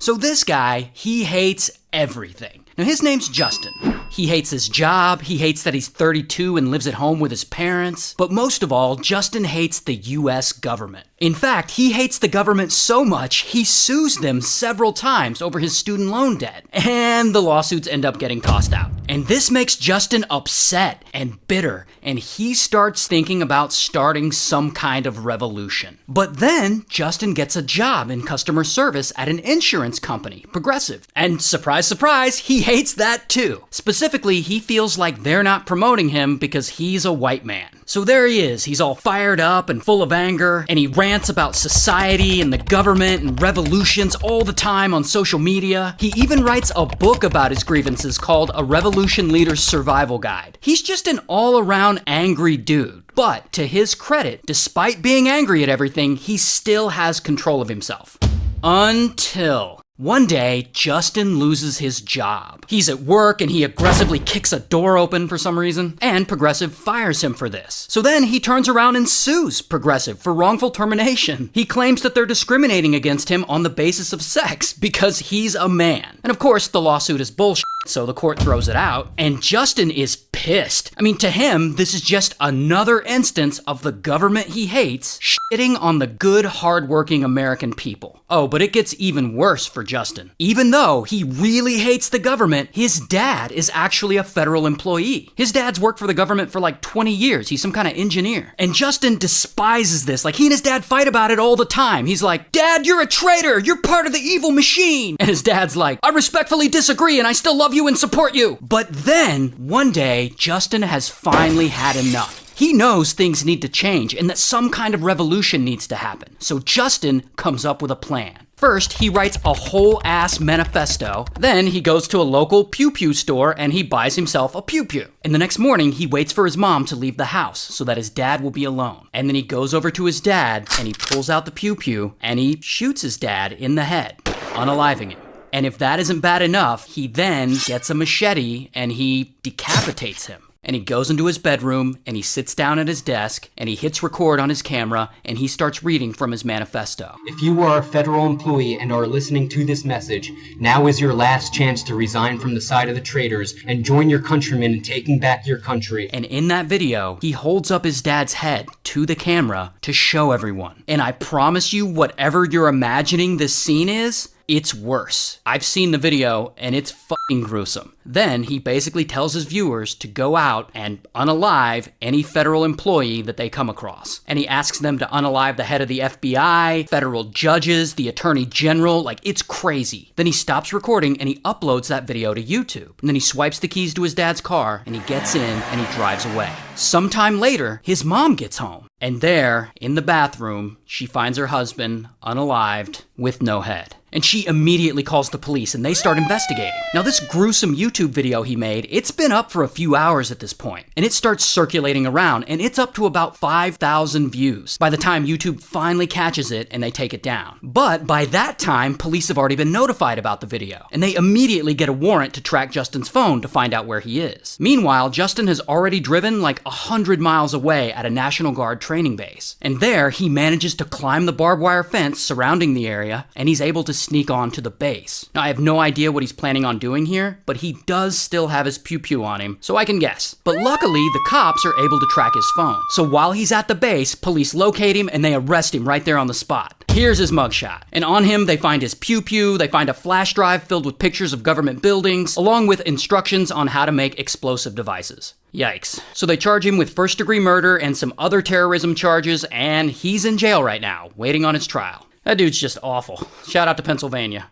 So this guy, he hates everything. Now his name's Justin. He hates his job, he hates that he's 32 and lives at home with his parents, but most of all, Justin hates the US government. In fact, he hates the government so much, he sues them several times over his student loan debt, and the lawsuits end up getting tossed out. And this makes Justin upset and bitter, and he starts thinking about starting some kind of revolution. But then, Justin gets a job in customer service at an insurance company, Progressive. And surprise, surprise, he hates that too. Specifically, he feels like they're not promoting him because he's a white man. So there he is, he's all fired up and full of anger, and he rants about society and the government and revolutions all the time on social media. He even writes a book about his grievances called A Revolution Leader's Survival Guide. He's just an all-around angry dude. But to his credit, despite being angry at everything, he still has control of himself. Until one day, Justin loses his job. He's at work and he aggressively kicks a door open for some reason, and Progressive fires him for this. So then he turns around and sues Progressive for wrongful termination. He claims that they're discriminating against him on the basis of sex because he's a man. And of course, the lawsuit is bullshit, so the court throws it out, and Justin is pissed. I mean, to him, this is just another instance of the government he hates shitting on the good, hardworking American people. Oh, but it gets even worse for Justin. Even though he really hates the government, his dad is actually a federal employee. His dad's worked for the government for like 20 years. He's some kind of engineer. And Justin despises this. Like, he and his dad fight about it all the time. He's like, "Dad, you're a traitor. You're part of the evil machine." And his dad's like, "I respectfully disagree and I still love you and support you." But then, one day, Justin has finally had enough. He knows things need to change and that some kind of revolution needs to happen. So Justin comes up with a plan. First, he writes a whole-ass manifesto. Then he goes to a local pew-pew store and he buys himself a pew-pew. And the next morning, he waits for his mom to leave the house so that his dad will be alone. And then he goes over to his dad and he pulls out the pew-pew and he shoots his dad in the head, unaliving him. And if that isn't bad enough, he then gets a machete and he decapitates him. And he goes into his bedroom and he sits down at his desk and he hits record on his camera and he starts reading from his manifesto. If you are a federal employee and are listening to this message, now is your last chance to resign from the side of the traitors and join your countrymen in taking back your country. And in that video, he holds up his dad's head to the camera to show everyone. And I promise you, whatever you're imagining this scene is, it's worse. I've seen the video and it's fucking gruesome. Then he basically tells his viewers to go out and unalive any federal employee that they come across. And he asks them to unalive the head of the FBI, federal judges, the attorney general. Like, it's crazy. Then he stops recording and he uploads that video to YouTube. And then he swipes the keys to his dad's car and he gets in and he drives away. Sometime later, his mom gets home. And there, in the bathroom, she finds her husband unalived with no head. And she immediately calls the police and they start investigating. Now, this gruesome YouTube video he made, it's been up for a few hours at this point, and it starts circulating around, and it's up to about 5,000 views by the time YouTube finally catches it and they take it down. But by that time, police have already been notified about the video, and they immediately get a warrant to track Justin's phone to find out where he is. Meanwhile, Justin has already driven like 100 miles away at a National Guard training base, and there he manages to climb the barbed wire fence surrounding the area, and he's able to sneak on to the base. Now, I have no idea what he's planning on doing here, but he does still have his pew-pew on him, so I can guess. But luckily, the cops are able to track his phone. So while he's at the base, police locate him and they arrest him right there on the spot. Here's his mugshot. And on him, they find his pew-pew, they find a flash drive filled with pictures of government buildings, along with instructions on how to make explosive devices. Yikes. So they charge him with first-degree murder and some other terrorism charges, and he's in jail right now, waiting on his trial. That dude's just awful. Shout out to Pennsylvania.